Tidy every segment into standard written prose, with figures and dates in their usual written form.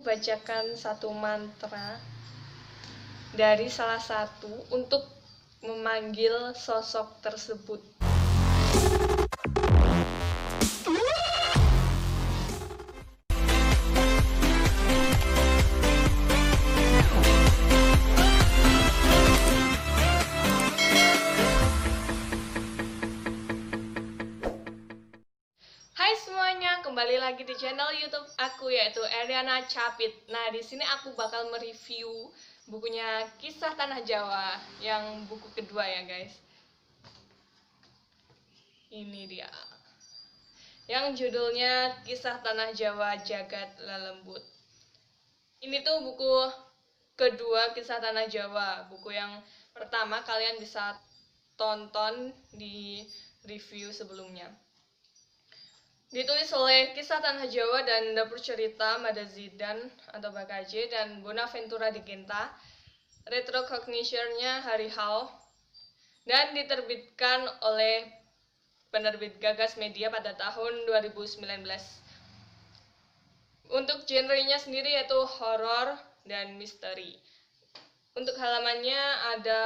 Bacakan satu mantra dari salah satu untuk memanggil sosok tersebut. Hai semuanya, kembali lagi di channel YouTube aku yaitu Eriana Capit. Nah, di sini aku bakal mereview bukunya Kisah Tanah Jawa yang buku kedua ya, guys. Ini dia. Yang judulnya Kisah Tanah Jawa Jagat Lelembut. Ini tuh buku kedua Kisah Tanah Jawa. Buku yang pertama kalian bisa tonton di review sebelumnya. Ditulis oleh Kisah Tanah Jawa dan Dapur Cerita Madazidan atau Bakaje dan Bonaventura di Genta. Retrocognition-nya Hari Hao. Dan diterbitkan oleh penerbit Gagas Media pada tahun 2019. Untuk genrenya sendiri yaitu horor dan misteri. Untuk halamannya ada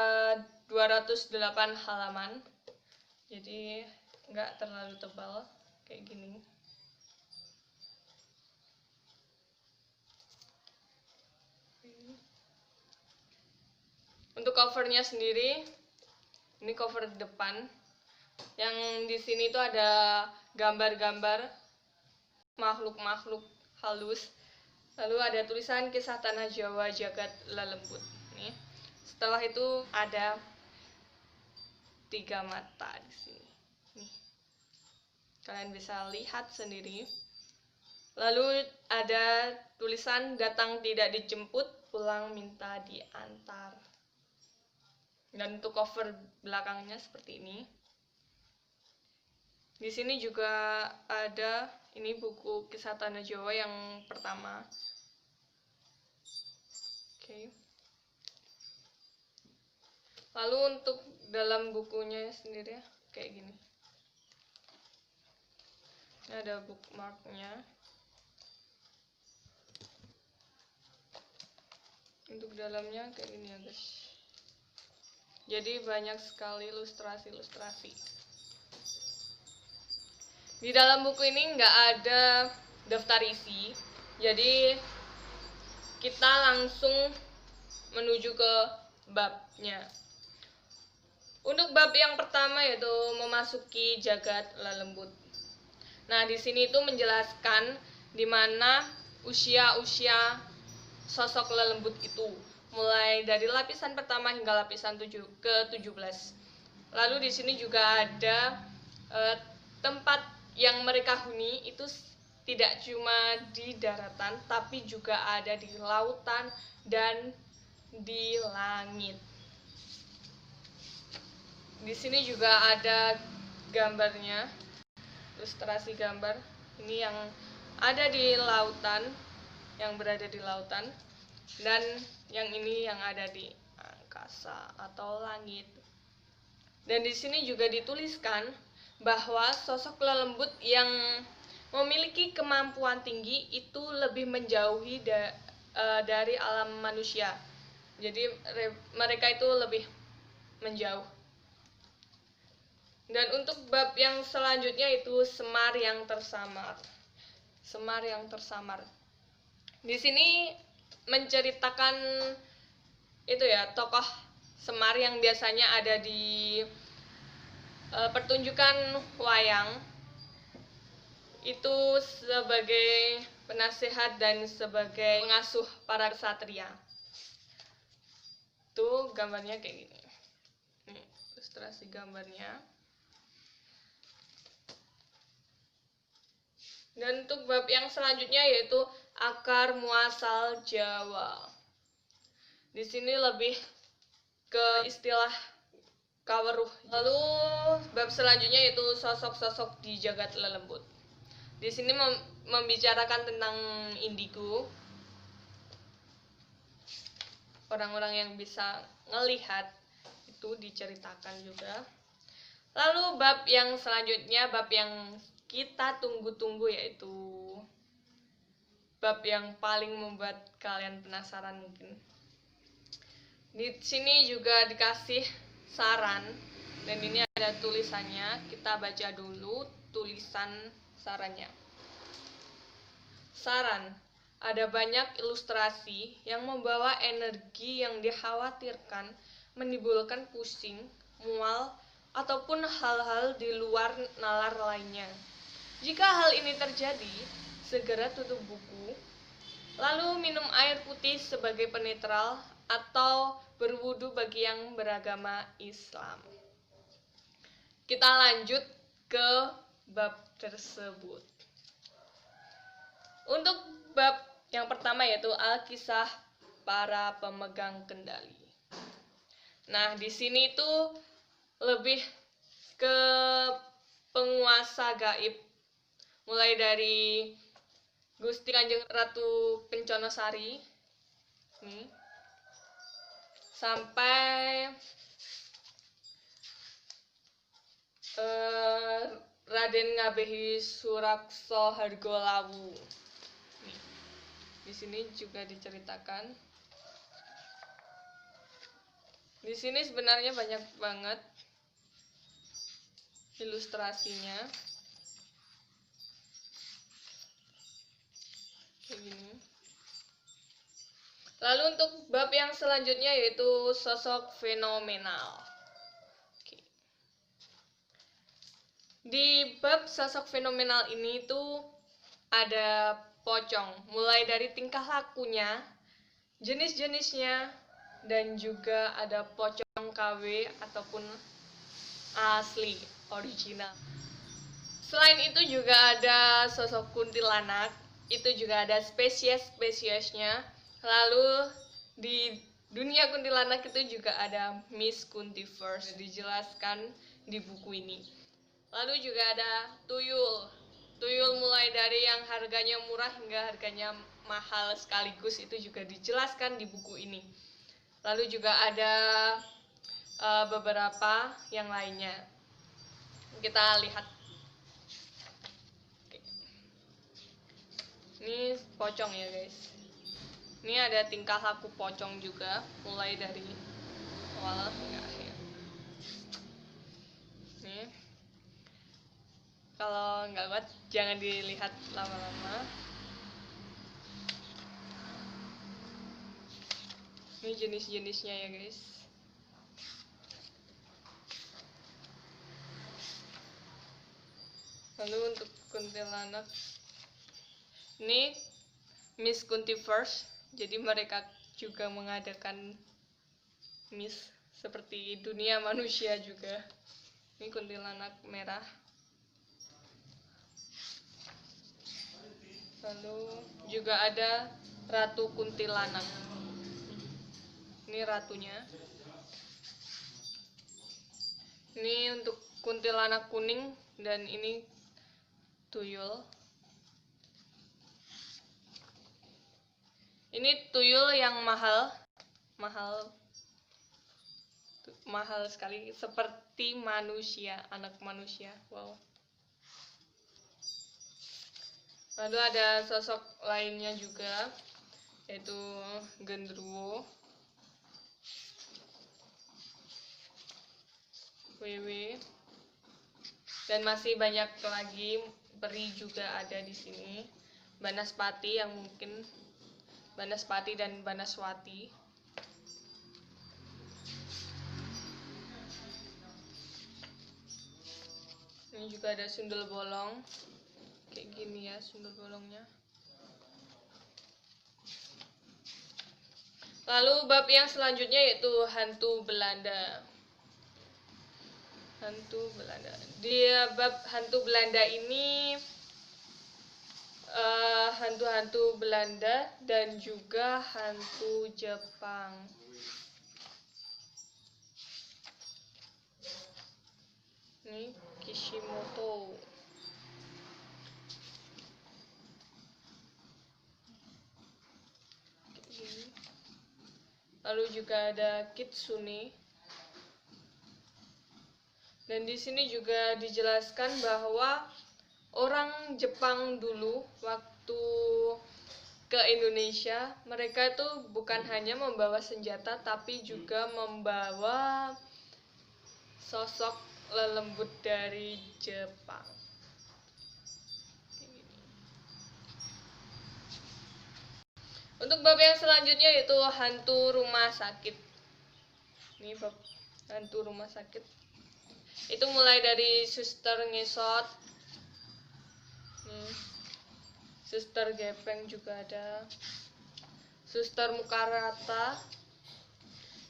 208 halaman. Jadi nggak terlalu tebal. Kayak gini. Untuk covernya sendiri, ini cover depan. Yang di sini tuh ada gambar-gambar makhluk-makhluk halus. Lalu ada tulisan Kisah Tanah Jawa Jagat Lelembut. Nih. Setelah itu ada 3 mata di sini. Nih. Kalian bisa lihat sendiri. Lalu ada tulisan datang tidak dijemput, pulang minta diantar. Dan untuk cover belakangnya seperti ini. Di sini juga ada ini buku Kisah Tanah Jawa yang pertama. Oke. Lalu untuk dalam bukunya sendiri kayak gini. Ini ada bookmarknya. Untuk dalamnya kayak gini ya guys. Jadi banyak sekali ilustrasi-ilustrasi. Di dalam buku ini nggak ada daftar isi. Jadi kita langsung menuju ke babnya. Untuk bab yang pertama yaitu memasuki jagat lelembut. Nah, di sini itu menjelaskan di mana usia-usia sosok lelembut itu, mulai dari lapisan pertama hingga lapisan ke-17. Lalu di sini juga ada tempat yang mereka huni itu tidak cuma di daratan, tapi juga ada di lautan dan di langit. Di sini juga ada gambarnya, ilustrasi gambar. Ini yang ada di lautan, yang berada di lautan, dan yang ini yang ada di angkasa atau langit. Dan di sini juga dituliskan bahwa sosok lelembut yang memiliki kemampuan tinggi itu lebih menjauhi dari alam manusia. Jadi mereka itu lebih menjauh. Dan untuk bab yang selanjutnya itu Semar yang tersamar. Semar yang tersamar. Di sini menceritakan itu ya, tokoh Semar yang biasanya ada di pertunjukan wayang. Itu sebagai penasehat dan sebagai pengasuh para ksatria. Tuh gambarnya kayak gini. Nih, ilustrasi gambarnya. Dan untuk bab yang selanjutnya yaitu akar muasal Jawa. Di sini lebih ke istilah kaweruh. Lalu bab selanjutnya yaitu sosok-sosok di jagat lelembut. Di sini membicarakan tentang indigo. Orang-orang yang bisa ngelihat itu diceritakan juga. Lalu bab yang selanjutnya, bab yang kita tunggu-tunggu yaitu bab yang paling membuat kalian penasaran mungkin. Di sini juga dikasih saran dan ini ada tulisannya. Kita baca dulu tulisan sarannya. Saran, ada banyak ilustrasi yang membawa energi yang dikhawatirkan menimbulkan pusing, mual, ataupun hal-hal di luar nalar lainnya. Jika hal ini terjadi, segera tutup buku, lalu minum air putih sebagai penetral atau berwudu bagi yang beragama Islam. Kita lanjut ke bab tersebut. Untuk bab yang pertama yaitu Alkisah para pemegang kendali. Nah, di sini tuh lebih ke penguasa gaib, mulai dari Gusti Kanjeng Ratu Kenconosari nih, sampai Raden Ngabehi Surakso Hargolawu. Nih, di sini juga diceritakan. Di sini sebenarnya banyak banget ilustrasinya. Kayak gini. Lalu untuk bab yang selanjutnya yaitu sosok fenomenal. Oke. Di bab sosok fenomenal ini tuh ada pocong, mulai dari tingkah lakunya, jenis-jenisnya, dan juga ada pocong KW ataupun asli, original. Selain itu juga ada sosok kuntilanak, itu juga ada spesies-spesiesnya. Lalu di dunia kuntilanak itu juga ada Miss Kuntiverse, dijelaskan di buku ini. Lalu juga ada tuyul. Tuyul mulai dari yang harganya murah hingga harganya mahal sekaligus, itu juga dijelaskan di buku ini. Lalu juga ada beberapa yang lainnya. Kita lihat. Ini pocong ya guys. Ini ada tingkah laku pocong juga, mulai dari awal hingga akhir. Nih, kalau nggak kuat jangan dilihat lama-lama. Ini jenis-jenisnya ya guys. Lalu untuk kuntilanak, ini Miss Kuntiverse, jadi mereka juga mengadakan Miss seperti dunia manusia juga. Ini kuntilanak merah. Lalu juga ada Ratu Kuntilanak. Ini ratunya. Ini untuk kuntilanak kuning dan ini tuyul. Ini tuyul yang mahal sekali, seperti manusia, anak manusia. Wow. Lalu ada sosok lainnya juga, yaitu Gendruwo, Wewe, dan masih banyak lagi. Peri juga ada di sini. Banaspati yang mungkin Banaspati dan Banaswati. Ini juga ada sundel bolong. Kayak gini ya sundel bolongnya. Lalu bab yang selanjutnya yaitu hantu Belanda. Hantu Belanda. Di bab hantu Belanda ini hantu-hantu Belanda dan juga hantu Jepang. Ini Kishimoto. Lalu juga ada Kitsune. Dan di sini juga dijelaskan bahwa orang Jepang dulu waktu ke Indonesia, mereka itu bukan hanya membawa senjata tapi juga membawa sosok lelembut dari Jepang. Untuk bab yang selanjutnya yaitu hantu rumah sakit. Ini bab hantu rumah sakit. Itu mulai dari suster ngesot, suster gepeng juga ada, suster muka rata,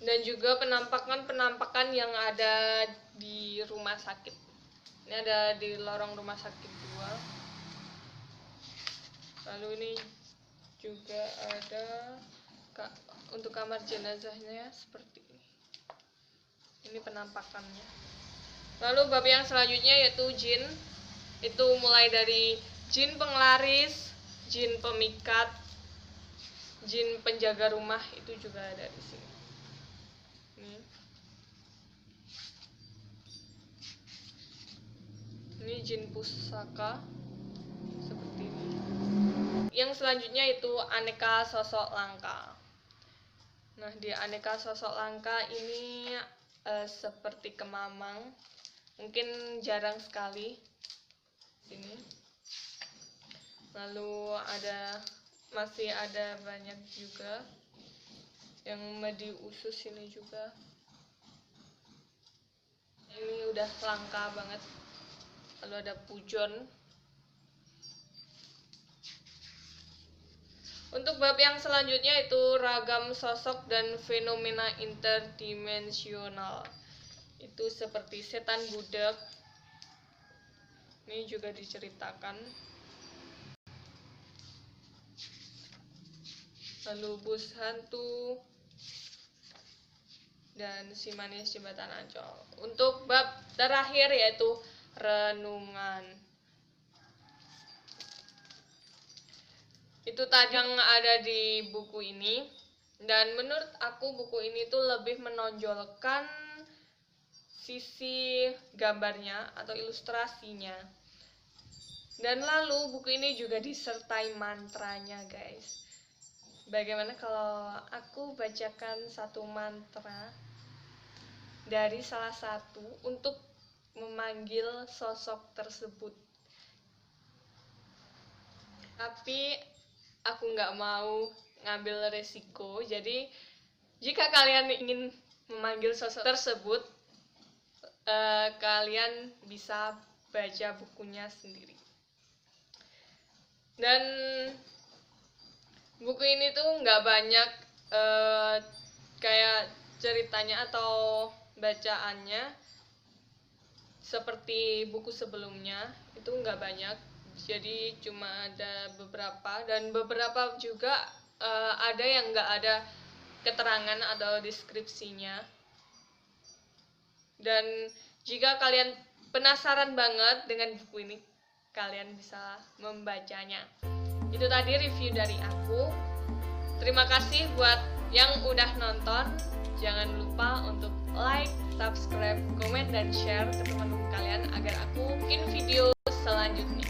dan juga penampakan yang ada di rumah sakit. Ini ada di lorong rumah sakit 2. Lalu ini juga ada untuk kamar jenazahnya seperti ini. Ini penampakannya. Lalu bab yang selanjutnya yaitu jin. Itu mulai dari jin penglaris, jin pemikat, jin penjaga rumah, itu juga ada di sini. Ini jin pusaka seperti ini. Yang selanjutnya itu aneka sosok langka. Nah, di aneka sosok langka ini seperti kemamang, mungkin jarang sekali sini. Lalu masih ada banyak juga yang medi usus ini juga. Ini udah langka banget. Lalu ada pujon. Untuk bab yang selanjutnya itu ragam sosok dan fenomena interdimensional. Itu seperti setan budak. Ini juga diceritakan. Lalu bus hantu dan si manis jembatan Ancol. Untuk bab terakhir yaitu renungan. Itu tadi yang ada di buku ini, dan menurut aku buku ini tuh lebih menonjolkan sisi gambarnya atau ilustrasinya. Dan lalu buku ini juga disertai mantranya, guys. Bagaimana kalau aku bacakan satu mantra dari salah satu untuk memanggil sosok tersebut? Tapi aku nggak mau ngambil resiko. Jadi jika kalian ingin memanggil sosok tersebut, kalian bisa baca bukunya sendiri. Dan buku ini tuh nggak banyak kayak ceritanya atau bacaannya seperti buku sebelumnya, itu nggak banyak. Jadi cuma ada beberapa, dan beberapa juga ada yang nggak ada keterangan atau deskripsinya. Dan jika kalian penasaran banget dengan buku ini, kalian bisa membacanya. Itu tadi review dari aku. Terima kasih buat yang udah nonton. Jangan lupa untuk like, subscribe, komen, dan share ke teman-teman kalian agar aku bikin video selanjutnya.